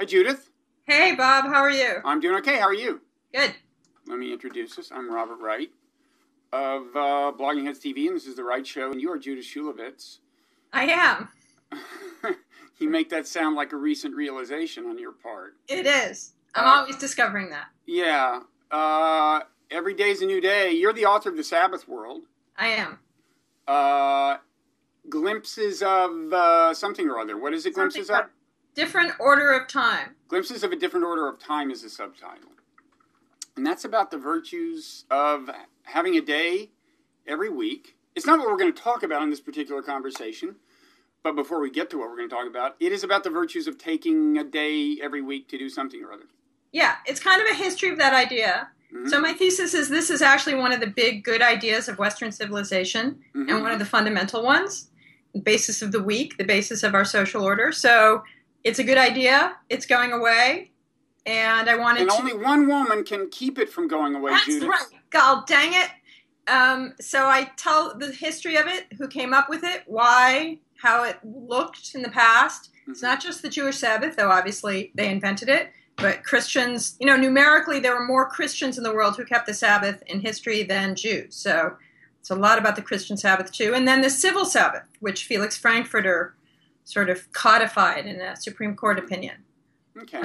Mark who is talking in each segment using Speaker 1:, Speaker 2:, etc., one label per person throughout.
Speaker 1: Hi, Judith.
Speaker 2: Hey, Bob. How are you?
Speaker 1: I'm doing okay. How are you?
Speaker 2: Good.
Speaker 1: Let me introduce us. I'm Robert Wright of Blogging Heads TV, and this is The Wright Show, and you are Judith Shulevitz.
Speaker 2: I am.
Speaker 1: You make that sound like a recent realization on your part.
Speaker 2: It is. I'm always discovering that.
Speaker 1: Yeah. Every day's a new day. You're the author of The Sabbath World.
Speaker 2: I am.
Speaker 1: Glimpses of something or other. What is it, glimpses of?
Speaker 2: Different Order of Time.
Speaker 1: Glimpses of a Different Order of Time is the subtitle. And that's about the virtues of having a day every week. It's not what we're going to talk about in this particular conversation. But before we get to what we're going to talk about, it is about the virtues of taking a day every week to do something or other.
Speaker 2: Yeah, it's kind of a history of that idea. Mm-hmm. So my thesis is this is actually one of the big good ideas of Western civilization, mm-hmm. and one of the fundamental ones. The basis of the week, the basis of our social order. So it's a good idea. It's going away. And I wanted to...
Speaker 1: And only one woman can keep it from going away, Judith.
Speaker 2: That's right. God dang it. So I tell the history of it, who came up with it, why, how it looked in the past. Mm-hmm. It's not just the Jewish Sabbath, though obviously they invented it, but Christians, numerically there were more Christians in the world who kept the Sabbath in history than Jews. So it's a lot about the Christian Sabbath too. And then the civil Sabbath, which Felix Frankfurter sort of codified in a Supreme Court opinion.
Speaker 1: Okay.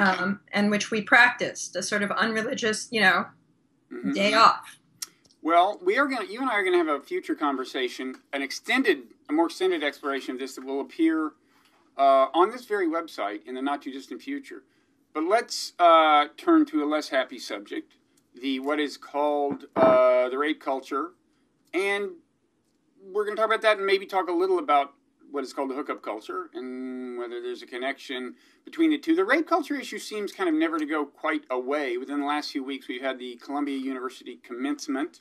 Speaker 2: And which we practiced, a sort of unreligious,
Speaker 1: mm-hmm.
Speaker 2: day off.
Speaker 1: Well, you and I are gonna have a future conversation, a more extended exploration of this that will appear on this very website in the not too distant future. But let's turn to a less happy subject, what is called the rape culture, and we're gonna talk about that and maybe talk a little about what is called the hookup culture and whether there's a connection between the two. The rape culture issue seems kind of never to go quite away. Within the last few weeks, we've had the Columbia University commencement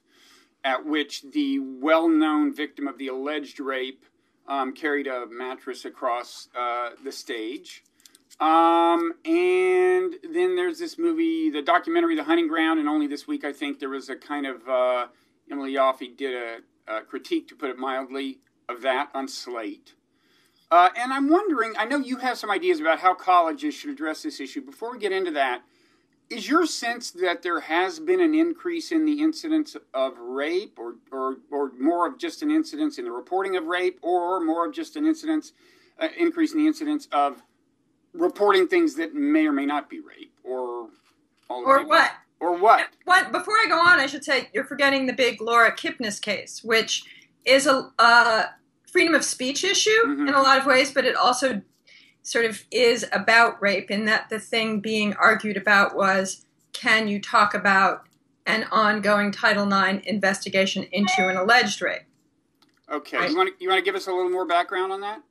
Speaker 1: at which the well-known victim of the alleged rape carried a mattress across the stage. And then there's this movie, the documentary, The Hunting Ground, and only this week I think there was a kind of, Emily Yoffe did a critique, to put it mildly, of that on Slate. And I'm wondering, I know you have some ideas about how colleges should address this issue. Before we get into that, is your sense that there has been an increase in the incidence of rape, or more of just an incidence in the reporting of rape, or more of just an increase in the incidence of reporting things that may or may not be rape, or all of
Speaker 2: Or what?
Speaker 1: Or what?
Speaker 2: Before I go on, I should say you're forgetting the big Laura Kipnis case, which is a freedom of speech issue, mm-hmm. in a lot of ways, but it also sort of is about rape, in that the thing being argued about was, can you talk about an ongoing Title IX investigation into an alleged rape?
Speaker 1: Okay.
Speaker 2: Right.
Speaker 1: You want to give us a little more background on that?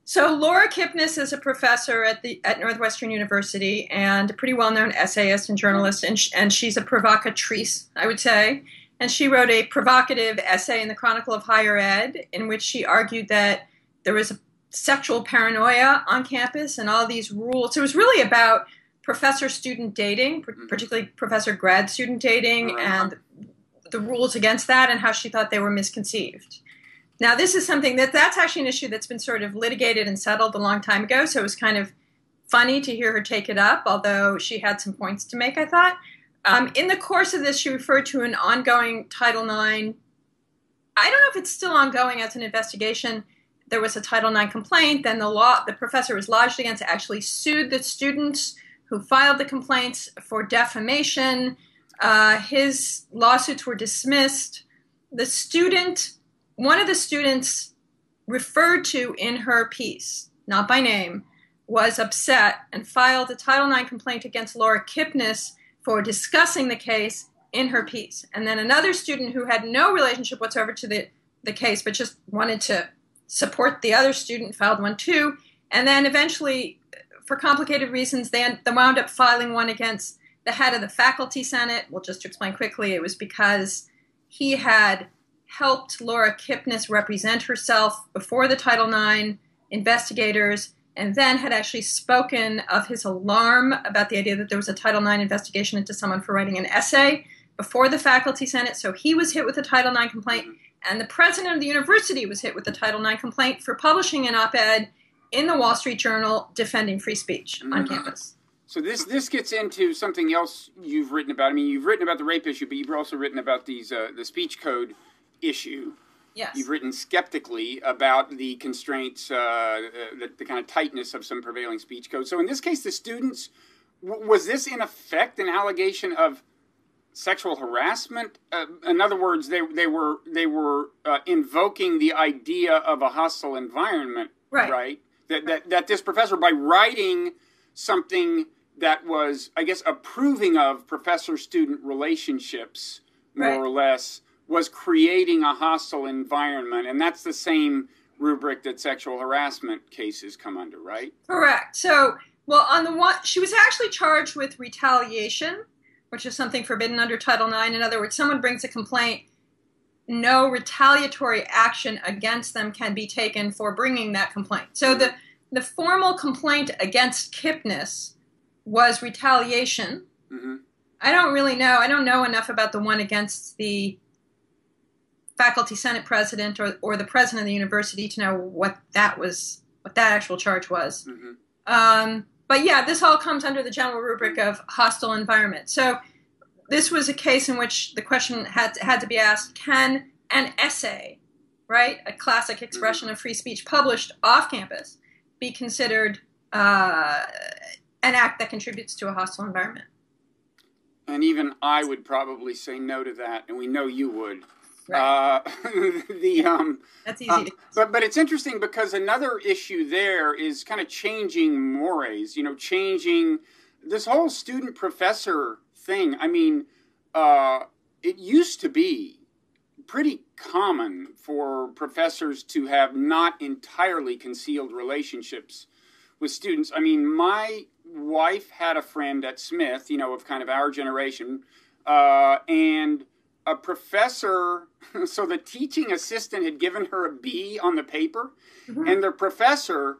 Speaker 2: So Laura Kipnis is a professor at Northwestern University and a pretty well-known essayist and journalist, and she's a provocatrice, I would say. And she wrote a provocative essay in the Chronicle of Higher Ed in which she argued that there was a sexual paranoia on campus and all these rules. So it was really about professor-student dating, particularly professor-grad-student dating, and the rules against that and how she thought they were misconceived. Now, this is something that's actually an issue that's been sort of litigated and settled a long time ago, so it was kind of funny to hear her take it up, although she had some points to make, I thought. In the course of this, she referred to an ongoing Title IX. I don't know if it's still ongoing as an investigation. There was a Title IX complaint. Then the professor was lodged against, actually sued the students who filed the complaints for defamation. His lawsuits were dismissed. One of the students referred to in her piece, not by name, was upset and filed a Title IX complaint against Laura Kipnis for discussing the case in her piece. And then another student who had no relationship whatsoever to the case, but just wanted to support the other student, filed one too. And then eventually, for complicated reasons, they wound up filing one against the head of the faculty senate. Well, just to explain quickly, it was because he had helped Laura Kipnis represent herself before the Title IX investigators, and then had actually spoken of his alarm about the idea that there was a Title IX investigation into someone for writing an essay before the faculty senate. So he was hit with a Title IX complaint, and the president of the university was hit with a Title IX complaint for publishing an op-ed in the Wall Street Journal defending free speech on campus.
Speaker 1: So this gets into something else you've written about. I mean, you've written about the rape issue, but you've also written about these the speech code issue.
Speaker 2: Yes.
Speaker 1: You've written skeptically about the constraints, the kind of tightness of some prevailing speech code. So in this case, the students, was this in effect an allegation of sexual harassment? In other words, they were invoking the idea of a hostile environment, right? That this professor, by writing something that was, I guess, approving of professor-student relationships, more or less, was creating a hostile environment, and that's the same rubric that sexual harassment cases come under, right?
Speaker 2: Correct. So, well, on the one, she was actually charged with retaliation, which is something forbidden under Title IX. In other words, someone brings a complaint, no retaliatory action against them can be taken for bringing that complaint. So the formal complaint against Kipnis was retaliation. Mm-hmm. I don't really know. I don't know enough about the one against the faculty senate president or the president of the university to know what that actual charge was. Mm-hmm. But yeah, this all comes under the general rubric of hostile environment. So this was a case in which the question had to be asked, can an essay, right, a classic expression of free speech published off campus, be considered an act that contributes to a hostile environment?
Speaker 1: And even I would probably say no to that, and we know you would.
Speaker 2: Right. That's easy.
Speaker 1: But it's interesting because another issue there is kind of changing mores. Changing this whole student-professor thing. I mean, it used to be pretty common for professors to have not entirely concealed relationships with students. I mean, my wife had a friend at Smith, of kind of our generation, and a professor, so the teaching assistant had given her a B on the paper, mm-hmm. and the professor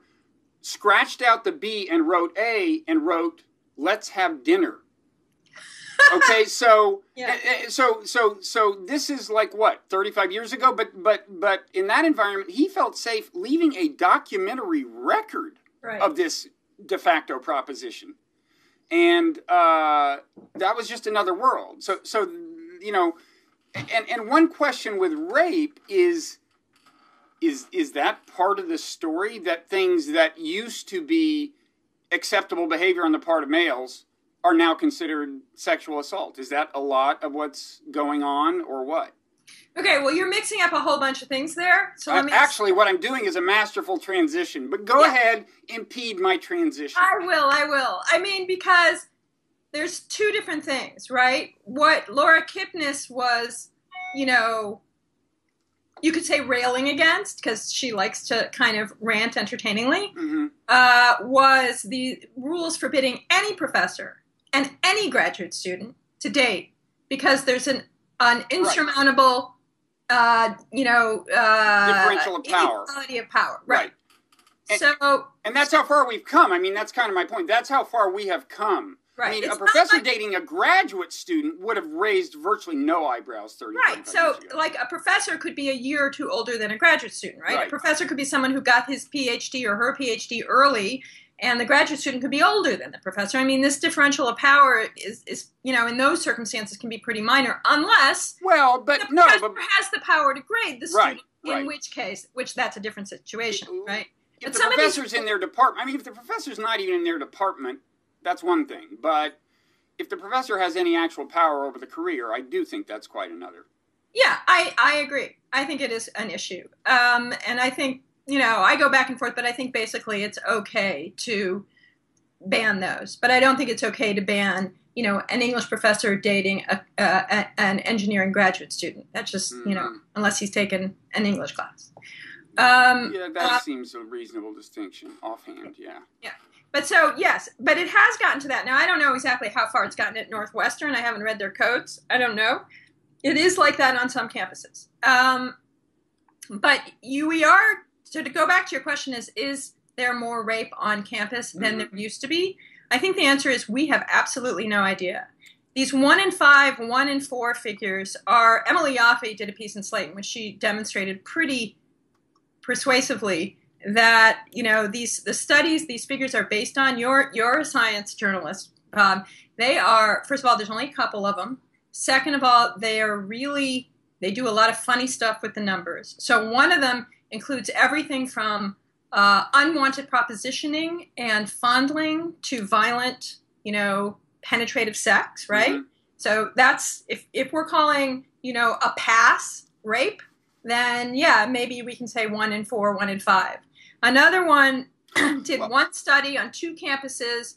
Speaker 1: scratched out the B and wrote A and wrote, "Let's have dinner." Okay, so
Speaker 2: yeah.
Speaker 1: so this is like what, 35 years ago, but in that environment, he felt safe leaving a documentary record of this de facto proposition, and that was just another world. So and one question with rape is that part of the story, that things that used to be acceptable behavior on the part of males are now considered sexual assault? Is that a lot of what's going on, or what?
Speaker 2: Okay, well, you're mixing up a whole bunch of things there. So
Speaker 1: actually, what I'm doing is a masterful transition. But go ahead, impede my transition.
Speaker 2: I will. I mean, because there's two different things, right? What Laura Kipnis was, you could say railing against, because she likes to kind of rant entertainingly, mm-hmm. Was the rules forbidding any professor and any graduate student to date, because there's an insurmountable,
Speaker 1: differential of power.
Speaker 2: Inequality of power, right.
Speaker 1: And that's how far we've come. I mean, that's kind of my point. That's how far we have come.
Speaker 2: Right.
Speaker 1: I mean, a professor dating a graduate student would have raised virtually no eyebrows 30
Speaker 2: Right. So, like, a professor could be a year or two older than a graduate student, right? A professor could be someone who got his PhD or her PhD early, and the graduate student could be older than the professor. I mean, this differential of power is in those circumstances can be pretty minor, unless the professor has the power to grade the student, in which that's a different situation, right?
Speaker 1: If the professor's in their department, I mean, if the professor's not even in their department, that's one thing. But if the professor has any actual power over the career, I do think that's quite another.
Speaker 2: Yeah, I agree. I think it is an issue. And I think, I go back and forth, but I think basically it's okay to ban those. But I don't think it's okay to ban, an English professor dating an engineering graduate student. That's just, unless he's taken an English class.
Speaker 1: That seems a reasonable distinction offhand, yeah.
Speaker 2: Yeah. But but it has gotten to that. Now, I don't know exactly how far it's gotten at Northwestern. I haven't read their codes. I don't know. It is like that on some campuses. But so to go back to your question is there more rape on campus than there used to be? I think the answer is we have absolutely no idea. These 1 in 5, 1 in 4 figures are, Emily Yaffe did a piece in Slate in which she demonstrated pretty persuasively that, the studies these figures are based on, you're a science journalist. They are, first of all, there's only a couple of them. Second of all, they do a lot of funny stuff with the numbers. So one of them includes everything from unwanted propositioning and fondling to violent, penetrative sex, right? Mm-hmm. So that's, if we're calling, a pass rape, then yeah, maybe we can say 1 in 4, 1 in 5. Another one did one study on 2 campuses,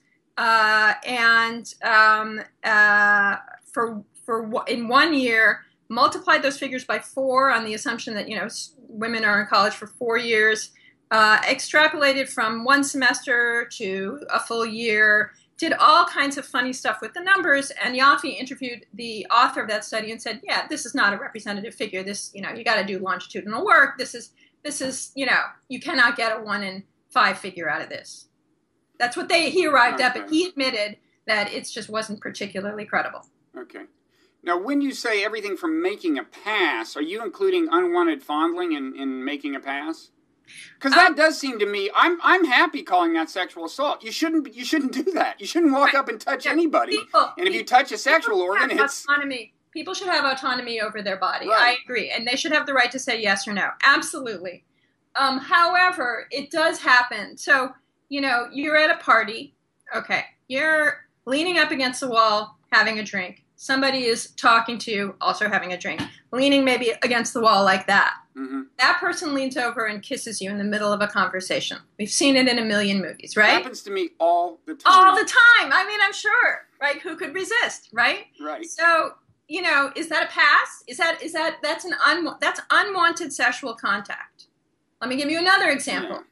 Speaker 2: in 1 year, multiplied those figures by 4 on the assumption that, women are in college for 4 years, extrapolated from 1 semester to a full year, did all kinds of funny stuff with the numbers, and Yaffe interviewed the author of that study and said, yeah, this is not a representative figure. This, you got to do longitudinal work. This is, you cannot get a 1 in 5 figure out of this. That's what he arrived at, but he admitted that it just wasn't particularly credible.
Speaker 1: Okay. Now, when you say everything from making a pass, are you including unwanted fondling in making a pass? Because that does seem to me, I'm happy calling that sexual assault. You shouldn't do that. You shouldn't walk up and touch anybody. And if you touch a sexual organ, it's
Speaker 2: autonomy. People should have autonomy over their body.
Speaker 1: Right.
Speaker 2: I agree, and they should have the right to say yes or no. Absolutely. However, it does happen. So you're at a party. Okay, you're leaning up against the wall, having a drink. Somebody is talking to you, also having a drink, leaning maybe against the wall like that. Mm-hmm. That person leans over and kisses you in the middle of a conversation. We've seen it in a million movies, right?
Speaker 1: It happens to me all the time.
Speaker 2: All the time. I mean, I'm sure, right? Who could resist, right?
Speaker 1: Right.
Speaker 2: So, is that a pass? That's unwanted sexual contact. Let me give you another example.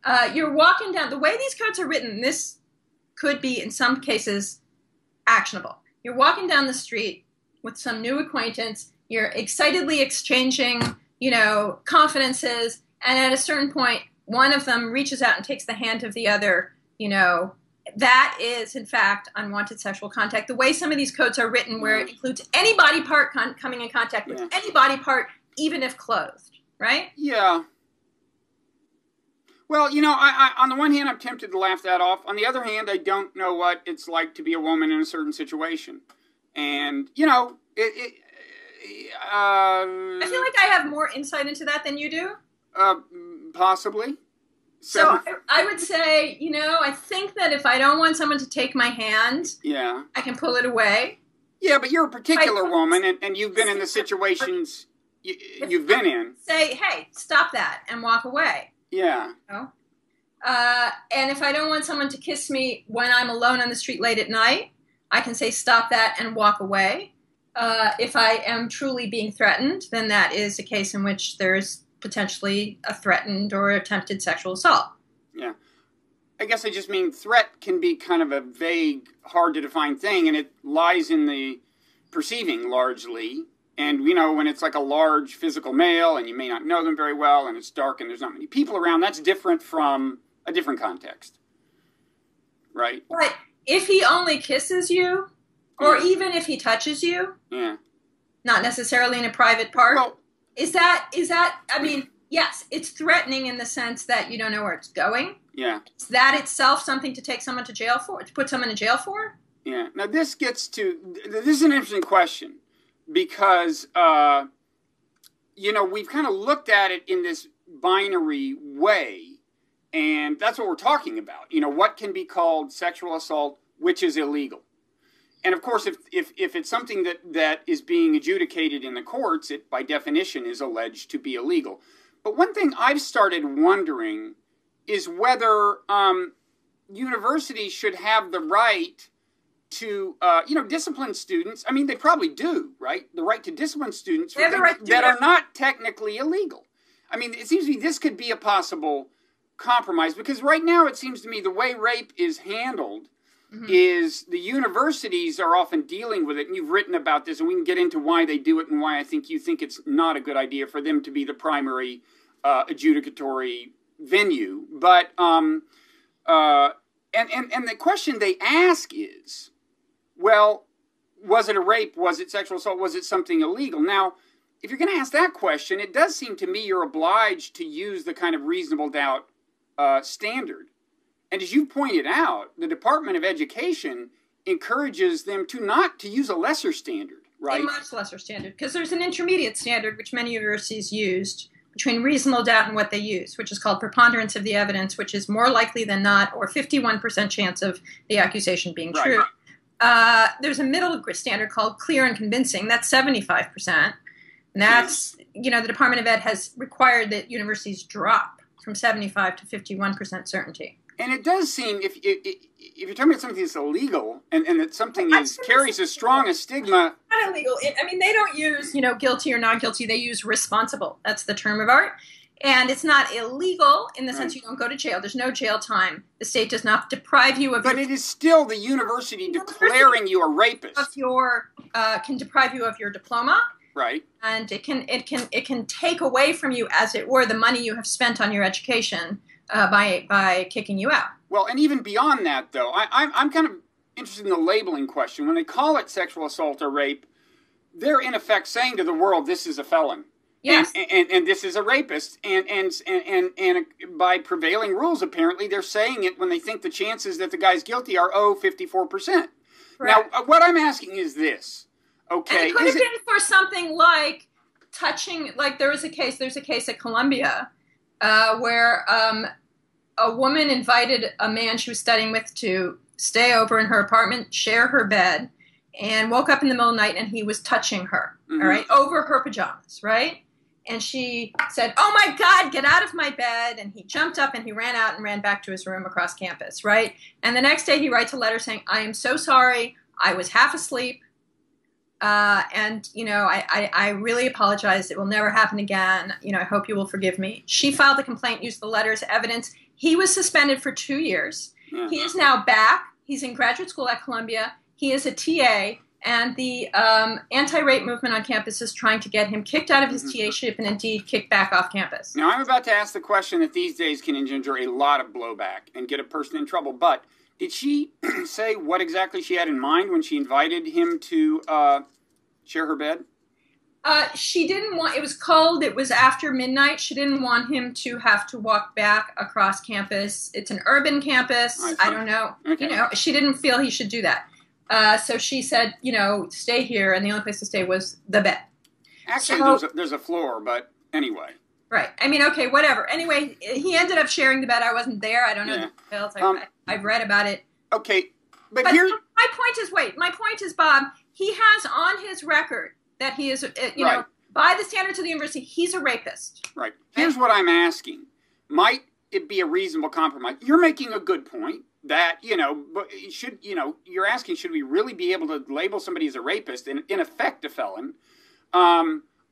Speaker 2: Yeah. You're walking down, the way these codes are written, this could be, in some cases, actionable. You're walking down the street with some new acquaintance. You're excitedly exchanging, confidences. And at a certain point, one of them reaches out and takes the hand of the other. That is, in fact, unwanted sexual contact. The way some of these codes are written, where it includes any body part coming in contact with any body part, even if clothed, right?
Speaker 1: Yeah. Well, I on the one hand, I'm tempted to laugh that off. On the other hand, I don't know what it's like to be a woman in a certain situation. And, I
Speaker 2: feel like I have more insight into that than you do.
Speaker 1: Possibly.
Speaker 2: So I would say, I think that if I don't want someone to take my hand, I can pull it away.
Speaker 1: Yeah, but you're a particular woman, and you've been in the situations you've been in.
Speaker 2: Say, hey, stop that, and walk away.
Speaker 1: Yeah.
Speaker 2: And if I don't want someone to kiss me when I'm alone on the street late at night, I can say stop that and walk away. If I am truly being threatened, then that is a case in which there's potentially a threatened or attempted sexual assault.
Speaker 1: Yeah. I guess I just mean threat can be kind of a vague, hard to define thing, and it lies in the perceiving largely. And, when it's like a large physical male and you may not know them very well and it's dark and there's not many people around, that's different from a different context. Right?
Speaker 2: But if he only kisses you, or even if he touches you, not necessarily in a private part,
Speaker 1: well,
Speaker 2: is that, I mean, yes, it's threatening in the sense that you don't know where it's going.
Speaker 1: Yeah.
Speaker 2: Is that itself something to take someone to jail for, to put someone in jail for?
Speaker 1: Yeah. Now, this is an interesting question. Because, we've kind of looked at it in this binary way, and that's what we're talking about. What can be called sexual assault, which is illegal. And, of course, if it's something that is being adjudicated in the courts, it, by definition, is alleged to be illegal. But one thing I've started wondering is whether universities should have the right to, discipline students. I mean, they probably do, right? The right to discipline students for things that are not technically illegal. I mean, it seems to me this could be a possible compromise, because right now it seems to me the way rape is handled is the universities are often dealing with it, and you've written about this, and we can get into why they do it and why I think you think it's not a good idea for them to be the primary adjudicatory venue. But, and the question they ask is, well, was it a rape? Was it sexual assault? Was it something illegal? Now, if you're going to ask that question, it does seem to me you're obliged to use the kind of reasonable doubt standard. And as you pointed out, the Department of Education encourages them to use a lesser standard, right?
Speaker 2: A much lesser standard, because there's an intermediate standard which many universities used between reasonable doubt and what they use, which is called preponderance of the evidence, which is more likely than not, or 51% chance of the accusation being true. There's a middle standard called clear and convincing. That's 75%. And that's, the Department of Ed has required that universities drop from 75 to 51% certainty.
Speaker 1: And it does seem, if you're talking about something that's illegal and that something carries as strong a stigma.
Speaker 2: Not illegal. They don't use, guilty or not guilty. They use responsible. That's the term of art. And it's not illegal in the sense you don't go to jail. There's no jail time. The state does not deprive you of
Speaker 1: But it is still the university declaring you a rapist.
Speaker 2: Can deprive you of your diploma.
Speaker 1: Right.
Speaker 2: And it can take away from you, as it were, the money you have spent on your education by kicking you out.
Speaker 1: Well, and even beyond that, though, I'm kind of interested in the labeling question. When they call it sexual assault or rape, they're in effect saying to the world, this is a felon.
Speaker 2: Yes.
Speaker 1: And this is a rapist. And by prevailing rules, apparently, they're saying it when they think the chances that the guy's guilty are, 54%. Right. Now, what I'm asking is this. Okay.
Speaker 2: And it could have been for something like touching, like there's a case at Columbia where a woman invited a man she was studying with to stay over in her apartment, share her bed, and woke up in the middle of the night and he was touching her, all right, over her pajamas, right? And she said, "Oh my God, get out of my bed." And he jumped up and he ran out and ran back to his room across campus, right? And the next day he writes a letter saying, "I am so sorry. I was half asleep. I really apologize. It will never happen again. I hope you will forgive me." She filed the complaint, used the letter as evidence. He was suspended for 2 years. Mm-hmm. He is now back. He's in graduate school at Columbia. He is a TA, and the anti-rape movement on campus is trying to get him kicked out of his TA-ship and indeed kicked back off campus.
Speaker 1: Now, I'm about to ask the question that these days can engender a lot of blowback and get a person in trouble, but did she say what exactly she had in mind when she invited him to share her bed?
Speaker 2: She didn't want, it was after midnight. She didn't want him to have to walk back across campus. It's an urban campus. I don't know. Okay. She didn't feel he should do that. So she said, stay here. And the only place to stay was the bed.
Speaker 1: Actually, there's a floor, but anyway.
Speaker 2: Right. Okay, whatever. Anyway, he ended up sharing the bed. I wasn't there. I don't know the details. I've read about it.
Speaker 1: Okay. But
Speaker 2: here... My point is, Bob, he has on his record that he is, by the standards of the university, he's a rapist.
Speaker 1: Right. Here's what I'm asking. Might it be a reasonable compromise? You're making a good point that, but you're asking, should we really be able to label somebody as a rapist, and in effect a felon,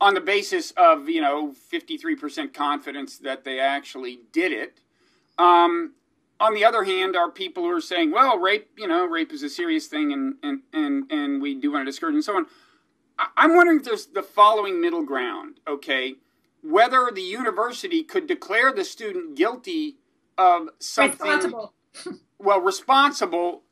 Speaker 1: on the basis of, 53% confidence that they actually did it? On the other hand, are people who are saying, well, rape is a serious thing and we do want to discourage and so on. I'm wondering if there's the following middle ground, okay? Whether the university could declare the student guilty of something... Responsible.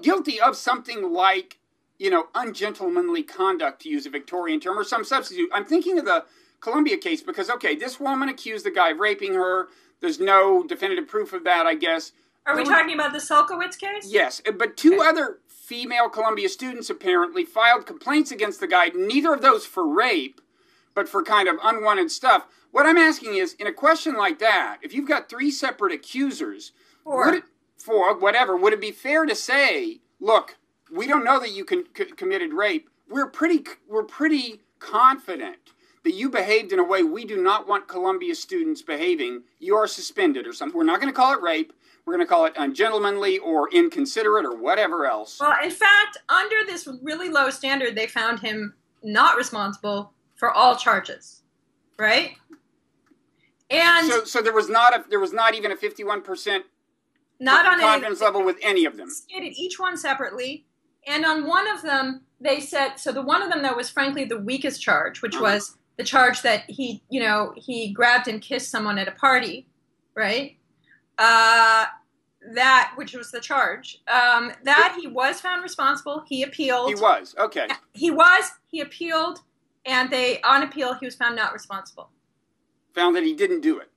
Speaker 1: Guilty of something like, ungentlemanly conduct, to use a Victorian term, or some substitute. I'm thinking of the Columbia case because, okay, this woman accused the guy of raping her. There's no definitive proof of that, I guess.
Speaker 2: Are we talking about the Sulkowitz case?
Speaker 1: Yes, but two other female Columbia students apparently filed complaints against the guy, neither of those for rape, but for kind of unwanted stuff. What I'm asking is, in a question like that, if you've got three separate accusers, would it be fair to say, look, we don't know that you committed rape. We're pretty confident that you behaved in a way we do not want Columbia students behaving. You are suspended or something. We're not going to call it rape. We're going to call it ungentlemanly or inconsiderate or whatever else.
Speaker 2: Well, in fact, under this really low standard, they found him not responsible for all charges, right? And
Speaker 1: so there was not even a 51% confidence level with any of them.
Speaker 2: Stated each one separately, and on one of them they said, so the one of them that was frankly the weakest charge, which was the charge that he grabbed and kissed someone at a party, right? That, which was the charge, that he was found responsible. He appealed.
Speaker 1: He was, okay.
Speaker 2: He appealed, And on appeal, he was found not responsible.
Speaker 1: Found that he didn't do it.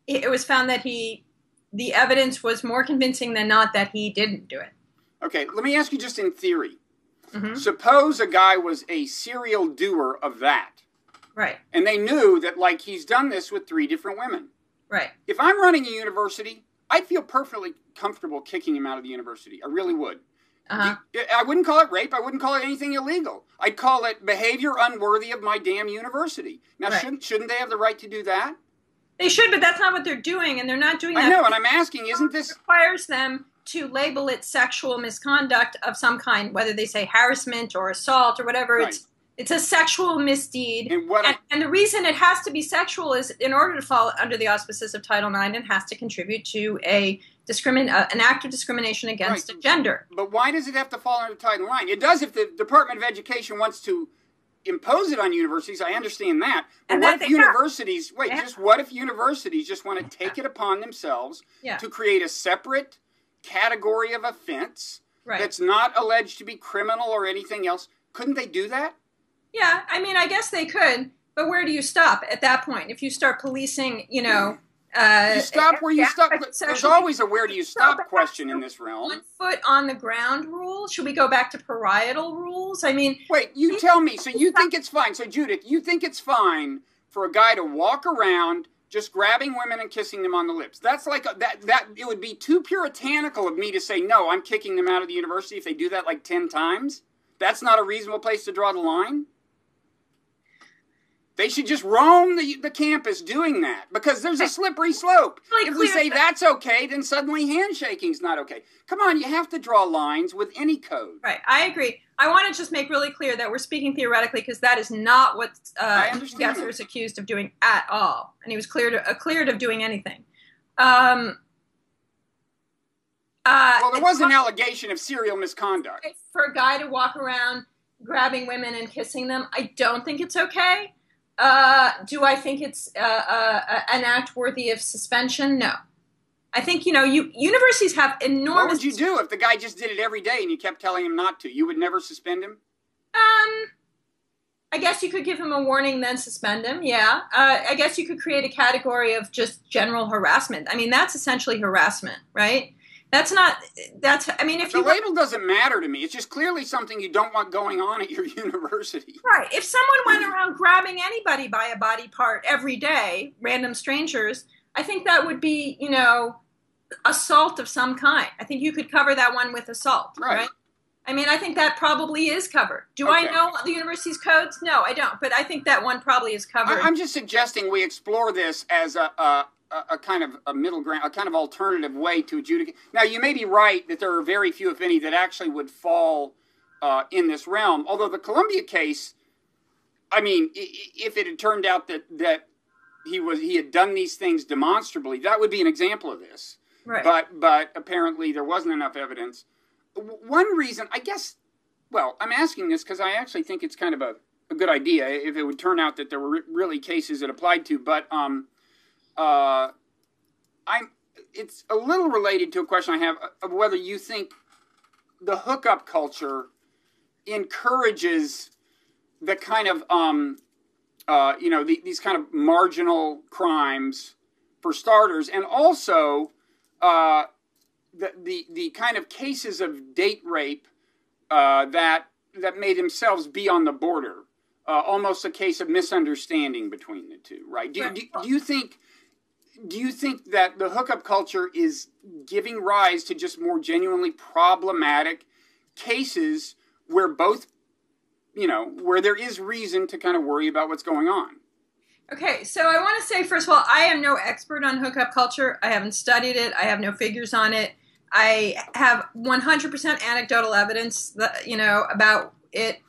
Speaker 2: It was found that the evidence was more convincing than not that he didn't do it.
Speaker 1: Okay, let me ask you just in theory.
Speaker 2: Mm-hmm.
Speaker 1: Suppose a guy was a serial doer of that.
Speaker 2: Right.
Speaker 1: And they knew that, like, he's done this with 3 different women.
Speaker 2: Right.
Speaker 1: If I'm running a university, I'd feel perfectly comfortable kicking him out of the university. I really would.
Speaker 2: Uh-huh.
Speaker 1: I wouldn't call it rape. I wouldn't call it anything illegal. I'd call it behavior unworthy of my damn university. Now,
Speaker 2: right.
Speaker 1: shouldn't they have the right to do that?
Speaker 2: They should, but that's not what they're doing, and they're not doing that.
Speaker 1: I know, and I'm asking, isn't this...
Speaker 2: It requires them to label it sexual misconduct of some kind, whether they say harassment or assault or whatever. Right. It's a sexual misdeed. And the reason it has to be sexual is in order to fall under the auspices of Title IX, it has to contribute to an act of discrimination against a gender.
Speaker 1: But why does it have to fall under Title IX? It does if the Department of Education wants to impose it on universities. I understand that. But what if universities, what if universities just want to take it upon themselves to create a separate category of offense that's not alleged to be criminal or anything else? Couldn't they do that?
Speaker 2: Yeah, I mean, I guess they could, but where do you stop at that point? If you start policing, you
Speaker 1: stop where you stop. There's always a where do you stop question in this realm.
Speaker 2: 1 foot on the ground rule? Should we go back to parietal rules? I mean...
Speaker 1: Wait, you tell me. So you think it's fine. So, Judith, you think it's fine for a guy to walk around just grabbing women and kissing them on the lips? That's like... It would be too puritanical of me to say, no, I'm kicking them out of the university if they do that like 10 times? That's not a reasonable place to draw the line? They should just roam the campus doing that because there's a slippery slope. If we say that's okay, then suddenly handshaking's not okay. Come on, you have to draw lines with any code.
Speaker 2: Right, I agree. I want to just make really clear that we're speaking theoretically because that is not what Gesser is accused of doing at all. And he was cleared of doing anything.
Speaker 1: Well, there was an allegation of serial misconduct.
Speaker 2: For a guy to walk around grabbing women and kissing them, I don't think it's okay. Do I think it's an act worthy of suspension? No. I think, universities have enormous...
Speaker 1: What would you do if the guy just did it every day and you kept telling him not to? You would never suspend him?
Speaker 2: I guess you could give him a warning, then suspend him, yeah. I guess you could create a category of just general harassment. I mean, that's essentially harassment, right? If
Speaker 1: the label doesn't matter to me. It's just clearly something you don't want going on at your university.
Speaker 2: Right. If someone went around grabbing anybody by a body part every day, random strangers, I think that would be, assault of some kind. I think you could cover that one with assault, right? I mean, I think that probably is covered. Do I know the university's codes? No, I don't. But I think that one probably is covered.
Speaker 1: I'm just suggesting we explore this as a kind of a middle ground, a kind of alternative way to adjudicate. Now, you may be right that there are very few, if any, that actually would fall in this realm. Although the Columbia case, I mean, if it had turned out that he had done these things demonstrably, that would be an example of this.
Speaker 2: Right.
Speaker 1: But apparently there wasn't enough evidence. One reason, I guess, well, I'm asking this because I actually think it's kind of a good idea if it would turn out that there were really cases it applied to, but it's a little related to a question I have of whether you think the hookup culture encourages the kind of these kind of marginal crimes for starters, and also the kind of cases of date rape that may themselves be on the border, almost a case of misunderstanding between the two, right? Do you think that the hookup culture is giving rise to just more genuinely problematic cases where both, where there is reason to kind of worry about what's going on?
Speaker 2: Okay, so I want to say, first of all, I am no expert on hookup culture. I haven't studied it. I have no figures on it. I have 100% anecdotal evidence, about it,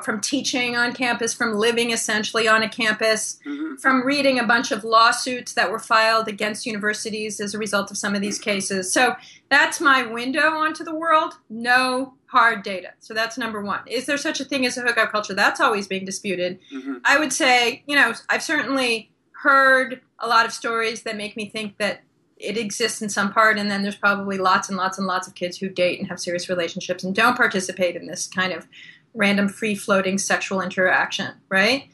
Speaker 2: from teaching on campus, from living essentially on a campus, from reading a bunch of lawsuits that were filed against universities as a result of some of these cases. So that's my window onto the world. No hard data. So that's number one. Is there such a thing as a hookup culture? That's always being disputed. I would say, I've certainly heard a lot of stories that make me think that it exists in some part, and then there's probably lots and lots and lots of kids who date and have serious relationships and don't participate in this kind of random free-floating sexual interaction, right?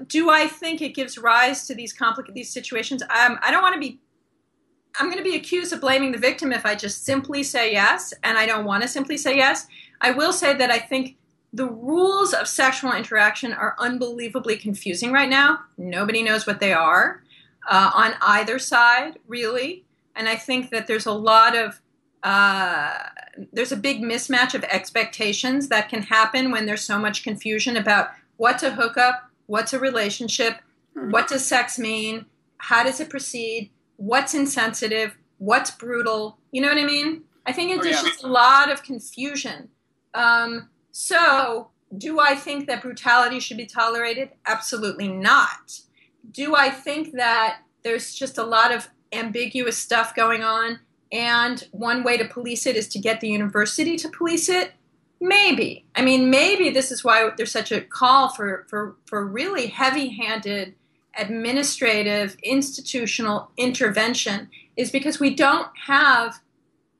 Speaker 2: Do I think it gives rise to these complicated situations? I don't want to be. I'm going to be accused of blaming the victim if I just simply say yes, and I don't want to simply say yes. I will say that I think the rules of sexual interaction are unbelievably confusing right now. Nobody knows what they are on either side, really. And I think that there's a lot of there's a big mismatch of expectations that can happen when there's so much confusion about what's a hookup, what's a relationship, what does sex mean, how does it proceed, what's insensitive, what's brutal. You know what I mean? I think there's just a lot of confusion. So do I think that brutality should be tolerated? Absolutely not. Do I think that there's just a lot of ambiguous stuff going on, and one way to police it is to get the university to police it? Maybe. I mean, maybe this is why there's such a call for really heavy-handed administrative, institutional intervention, is because we don't have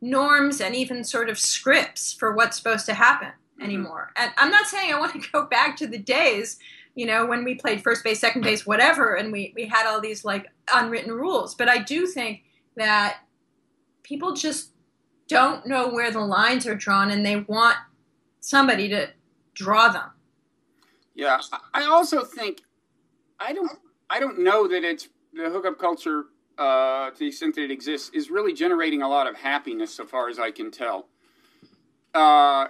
Speaker 2: norms and even sort of scripts for what's supposed to happen anymore. And I'm not saying I want to go back to the days, you know, when we played first base, second base, whatever, and we had all these like unwritten rules. But I do think that people just don't know where the lines are drawn, and they want somebody to draw them.
Speaker 1: Yeah, I also think I don't know that it's the hookup culture, to the extent that it exists, is really generating a lot of happiness, so far as I can tell. I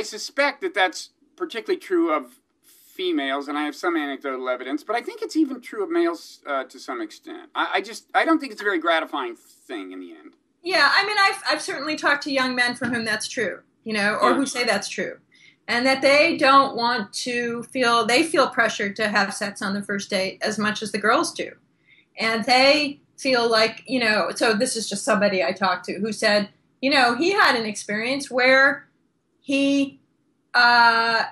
Speaker 1: suspect that that's particularly true of females, and I have some anecdotal evidence, but I think it's even true of males to some extent. I don't think it's a very gratifying thing in the end.
Speaker 2: Yeah, I mean, I've certainly talked to young men for whom that's true, you know, or who say that's true. And that they don't want to they feel pressured to have sex on the first date as much as the girls do. And they feel like, you know, so this is just somebody I talked to who said, you know, he had an experience where he didn't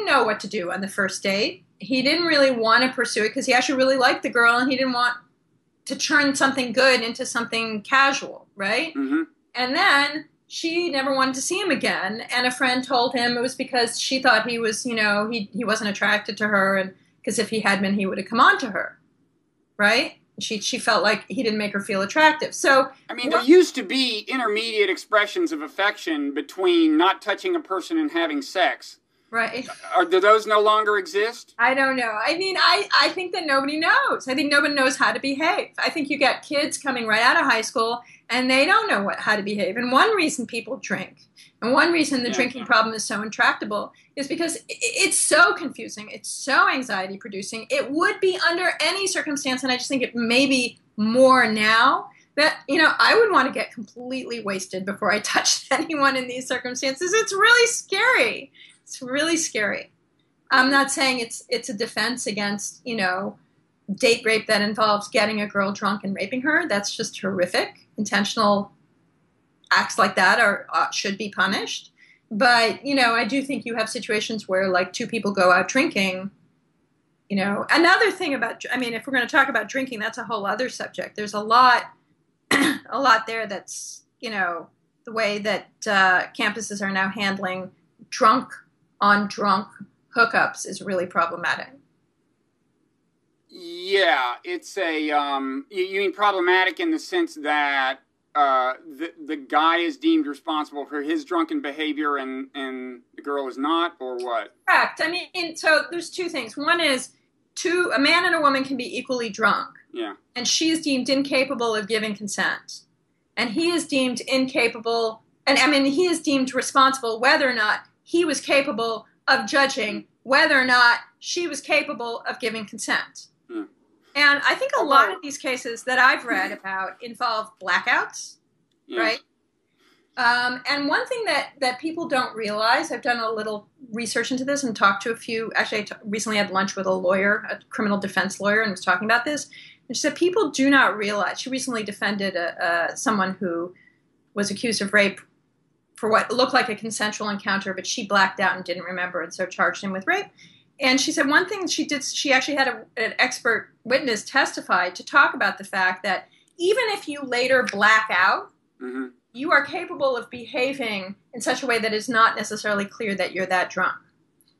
Speaker 2: know what to do on the first date. He didn't really want to pursue it because he actually really liked the girl, and he didn't want to turn something good into something casual, right? Mm-hmm. And then she never wanted to see him again, and a friend told him it was because she thought he was, you know, he wasn't attracted to her, and because if he had been, he would have come on to her, right? She felt like he didn't make her feel attractive. So
Speaker 1: I mean, there used to be intermediate expressions of affection between not touching a person and having sex.
Speaker 2: Right.
Speaker 1: Do those no longer exist?
Speaker 2: I don't know. I mean, I think that nobody knows. I think nobody knows how to behave. I think you get kids coming right out of high school, and they don't know how to behave. And one reason people drink, and one reason the drinking problem is so intractable, is because it's so confusing. It's so anxiety-producing. It would be under any circumstance, and I just think it may be more now, that, you know, I would want to get completely wasted before I touched anyone in these circumstances. It's really scary. It's really scary. I'm not saying it's a defense against, you know, date rape that involves getting a girl drunk and raping her. That's just horrific. Intentional acts like that should be punished. But, you know, I do think you have situations where, like, two people go out drinking. You know, another thing about, I mean, if we're going to talk about drinking, that's a whole other subject. There's a lot there that's, you know, the way that campuses are now handling drunk on drunk hookups is really problematic.
Speaker 1: Yeah, it's a you mean problematic in the sense that the guy is deemed responsible for his drunken behavior and the girl is not, or what?
Speaker 2: Correct. I mean, so there's two things. One is a man and a woman can be equally drunk.
Speaker 1: Yeah. And
Speaker 2: she is deemed incapable of giving consent. And he is deemed incapable, and I mean, he is deemed responsible whether or not he was capable of judging whether or not she was capable of giving consent. Hmm. And I think a lot of these cases that I've read about involve blackouts, right? And one thing that people don't realize, I've done a little research into this and talked to a few, actually I recently had lunch with a lawyer, a criminal defense lawyer, and was talking about this. And she said people do not realize, she recently defended someone who was accused of rape for what looked like a consensual encounter, but she blacked out and didn't remember, and so charged him with rape. And she said one thing she did, she actually had an expert witness testify to talk about the fact that even if you later black out, mm-hmm. you are capable of behaving in such a way that is not necessarily clear that you're that drunk.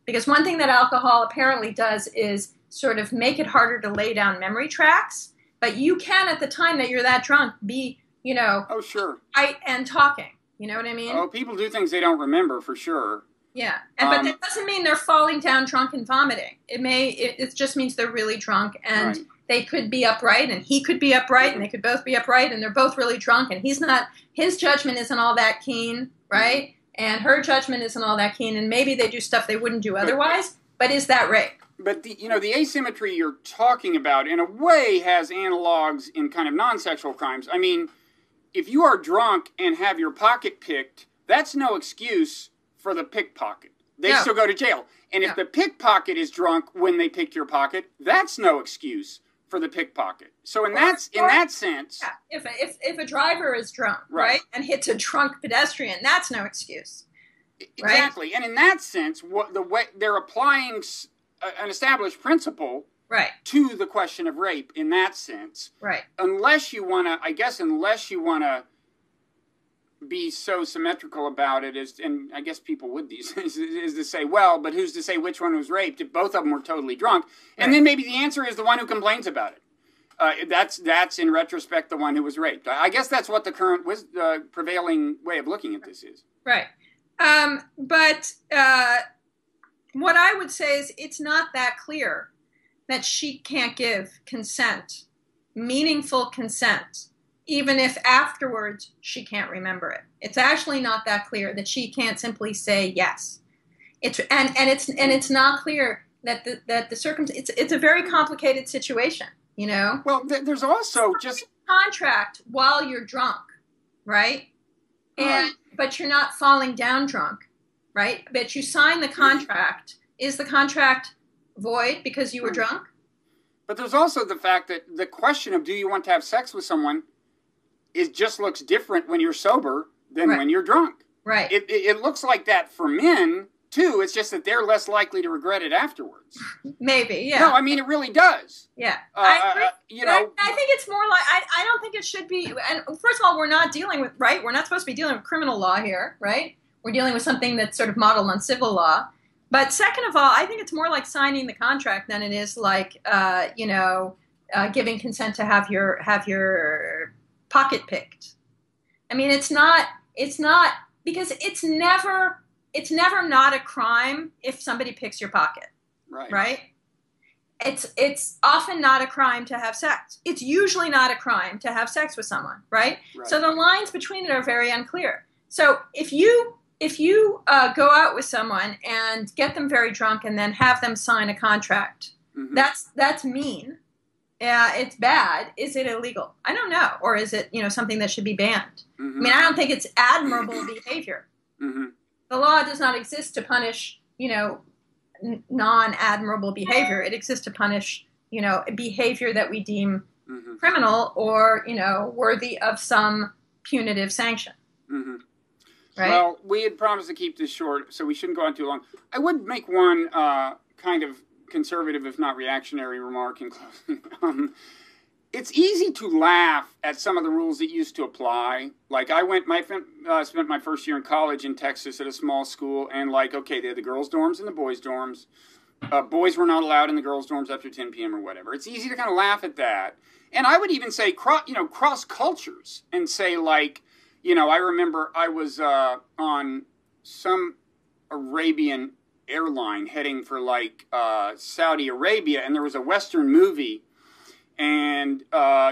Speaker 2: Because one thing that alcohol apparently does is sort of make it harder to lay down memory tracks, but you can, at the time that you're that drunk, be,
Speaker 1: oh, sure,
Speaker 2: and talking. You know what I mean?
Speaker 1: Oh, people do things they don't remember, for sure.
Speaker 2: Yeah, but that doesn't mean they're falling down drunk and vomiting. It just means they're really drunk, and
Speaker 1: right.
Speaker 2: They could be upright, and he could be upright, and they could both be upright, and they're both really drunk, and his judgment isn't all that keen, right? And her judgment isn't all that keen, and maybe they do stuff they wouldn't do otherwise, but is that rape?
Speaker 1: But the asymmetry you're talking about, in a way, has analogs in kind of non-sexual crimes. I mean, if you are drunk and have your pocket picked, that's no excuse for the pickpocket. They still go to jail. And if the pickpocket is drunk when they pick your pocket, that's no excuse for the pickpocket. So in that sense,
Speaker 2: if a driver is drunk, right, and hits a drunk pedestrian, that's no excuse. Right?
Speaker 1: Exactly. And in that sense, the way they're applying an established principle to the question of rape in that sense.
Speaker 2: Right.
Speaker 1: Unless you want to be so symmetrical about it, and I guess people would these days, is to say, well, but who's to say which one was raped if both of them were totally drunk? And then maybe the answer is the one who complains about it. That's in retrospect the one who was raped. I guess that's what the current prevailing way of looking at this is.
Speaker 2: Right. But what I would say is it's not that clear that she can't give consent, meaningful consent, even if afterwards she can't remember it. It's actually not that clear that she can't simply say yes. It's not clear that the circumstance. It's a very complicated situation,
Speaker 1: Well, there's also just
Speaker 2: contract while you're drunk, right? But you're not falling down drunk, right? But you sign the contract. Is the contract void because you were drunk?
Speaker 1: But there's also the fact that the question of do you want to have sex with someone just looks different when you're sober than when you're drunk.
Speaker 2: Right.
Speaker 1: It looks like that for men, too. It's just that they're less likely to regret it afterwards.
Speaker 2: Maybe, yeah.
Speaker 1: No, I mean, it really does.
Speaker 2: Yeah. I think it's more like, I don't think it should be, and first of all, we're not dealing with, right? We're not supposed to be dealing with criminal law here, right? We're dealing with something that's sort of modeled on civil law. But second of all, I think it's more like signing the contract than it is like, giving consent to have your pocket picked. I mean, it's not because it's never not a crime if somebody picks your pocket. Right? It's often not a crime to have sex. It's usually not a crime to have sex with someone, right? So the lines between it are very unclear. So if you go out with someone and get them very drunk and then have them sign a contract, that's mean. Yeah, it's bad. Is it illegal? I don't know. Or is it, something that should be banned? I mean, I don't think it's admirable behavior. The law does not exist to punish, non-admirable behavior. It exists to punish, behavior that we deem criminal or, worthy of some punitive sanction. Right?
Speaker 1: Well, we had promised to keep this short, so we shouldn't go on too long. I would make one kind of conservative, if not reactionary, remark in closing. It's easy to laugh at some of the rules that used to apply. Like I spent my first year in college in Texas at a small school, and they had the girls' dorms and the boys' dorms. Boys were not allowed in the girls' dorms after 10 p.m. or whatever. It's easy to kind of laugh at that. And I would even say, cross cultures and say I remember I was on some Arabian airline heading for Saudi Arabia, and there was a Western movie and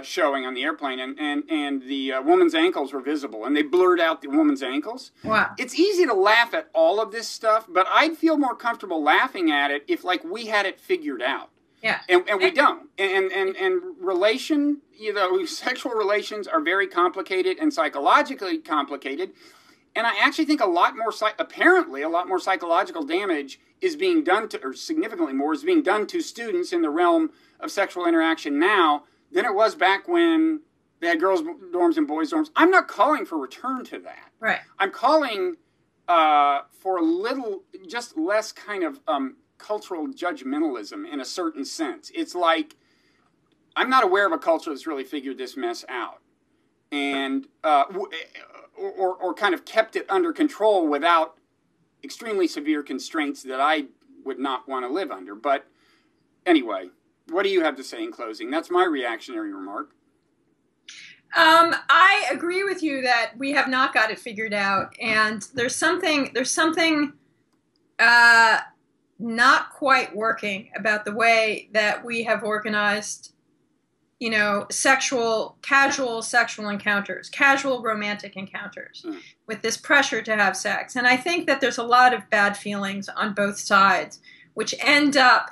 Speaker 1: showing on the airplane, and the woman's ankles were visible, and they blurred out the woman's ankles.
Speaker 2: Wow.
Speaker 1: It's easy to laugh at all of this stuff, but I'd feel more comfortable laughing at it if we had it figured out.
Speaker 2: Yeah.
Speaker 1: And we don't. And sexual relations are very complicated and psychologically complicated. And I actually think apparently a lot more psychological damage is being done to, or significantly more, is being done to students in the realm of sexual interaction now than it was back when they had girls' dorms and boys' dorms. I'm not calling for return to that.
Speaker 2: Right.
Speaker 1: I'm calling for a little, just less kind of cultural judgmentalism in a certain sense. It's like, I'm not aware of a culture that's really figured this mess out. And or kind of kept it under control without extremely severe constraints that I would not want to live under. But anyway, what do you have to say in closing? That's my reactionary remark.
Speaker 2: I agree with you that we have not got it figured out, and there's something not quite working about the way that we have organized, casual sexual encounters, casual romantic encounters, with this pressure to have sex. And I think that there's a lot of bad feelings on both sides, which end up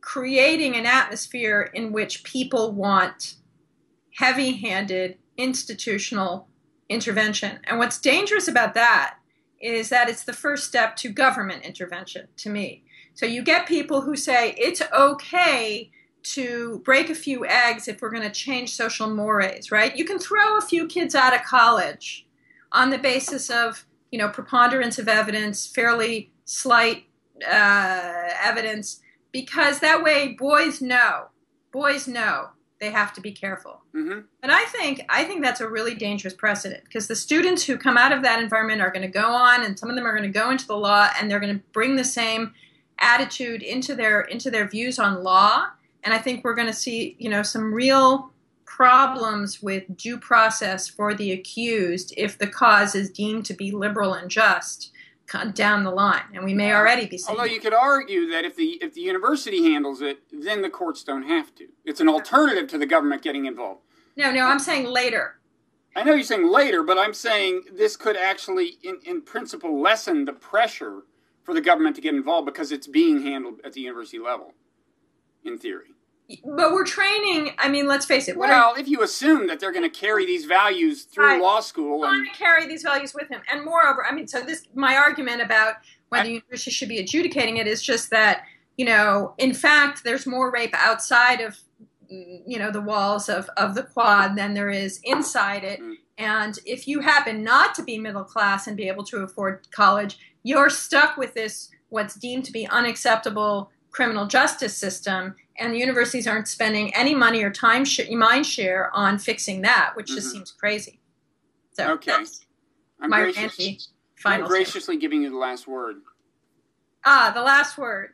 Speaker 2: creating an atmosphere in which people want heavy-handed institutional intervention. And what's dangerous about that is that it's the first step to government intervention, to me. So you get people who say it's okay to break a few eggs if we're going to change social mores, right? You can throw a few kids out of college on the basis of, preponderance of evidence, fairly slight evidence, because that way boys know they have to be careful. Mm-hmm. And I think that's a really dangerous precedent, because the students who come out of that environment are going to go on, and some of them are going to go into the law, and they're going to bring the same attitude into their views on law. And I think we're going to see, some real problems with due process for the accused if the cause is deemed to be liberal and just down the line. And we may already be seeing.
Speaker 1: Although you could argue that if the university handles it, then the courts don't have to. It's an alternative to the government getting involved.
Speaker 2: No, I'm saying later.
Speaker 1: I know you're saying later, but I'm saying this could actually, in principle, lessen the pressure for the government to get involved because it's being handled at the university level, in theory.
Speaker 2: But we're training, let's face it.
Speaker 1: Well, if you assume that they're going to carry these values through law school.
Speaker 2: They're going to carry these values with him. And moreover, my argument about whether the university should be adjudicating it is just that, in fact, there's more rape outside of, the walls of the quad than there is inside it. Mm. And if you happen not to be middle class and be able to afford college, you're stuck with this, what's deemed to be unacceptable criminal justice system, and the universities aren't spending any money or mind share on fixing that, which just seems crazy. So,
Speaker 1: okay. I'm graciously giving you the last word.
Speaker 2: The last word.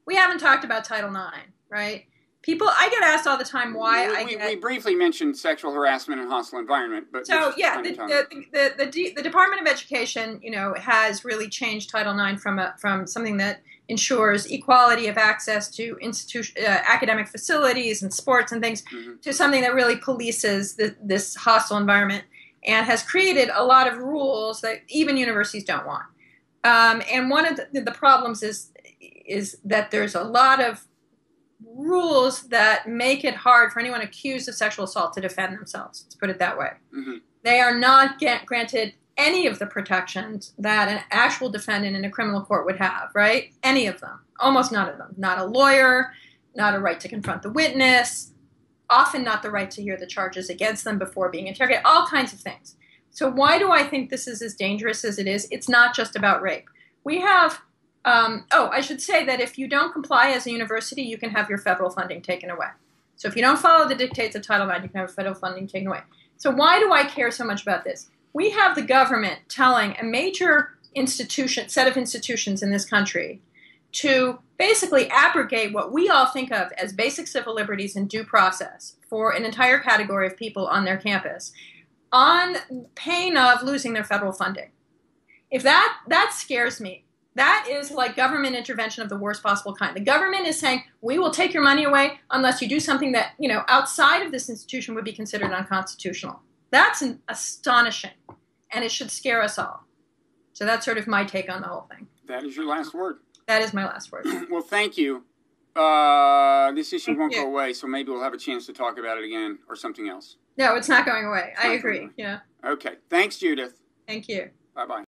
Speaker 2: We haven't talked about Title IX, right? I get asked all the time why
Speaker 1: we briefly mentioned sexual harassment and hostile environment, but
Speaker 2: so yeah, the Department of Education, has really changed Title IX from something that ensures equality of access to academic facilities and sports and things, to something that really polices this hostile environment, and has created a lot of rules that even universities don't want. And one of the problems is that there's a lot of rules that make it hard for anyone accused of sexual assault to defend themselves. Let's put it that way. Mm-hmm. They are not granted any of the protections that an actual defendant in a criminal court would have, right? Any of them. Almost none of them. Not a lawyer, not a right to confront the witness, often not the right to hear the charges against them before being interrogated, all kinds of things. So why do I think this is as dangerous as it is? It's not just about rape. We have... I should say that if you don't comply as a university, you can have your federal funding taken away. So if you don't follow the dictates of Title IX, you can have federal funding taken away. So why do I care so much about this? We have the government telling a major set of institutions in this country to basically abrogate what we all think of as basic civil liberties and due process for an entire category of people on their campus on pain of losing their federal funding. If that scares me. That is like government intervention of the worst possible kind. The government is saying, we will take your money away unless you do something that, outside of this institution would be considered unconstitutional. That's astonishing, and it should scare us all. So that's sort of my take on the whole thing.
Speaker 1: That is your last word.
Speaker 2: That is my last word.
Speaker 1: Well, thank you. This issue won't go away, so maybe we'll have a chance to talk about it again or something else.
Speaker 2: No, it's not going away. I agree. Yeah.
Speaker 1: Okay. Thanks, Judith.
Speaker 2: Thank you.
Speaker 1: Bye-bye.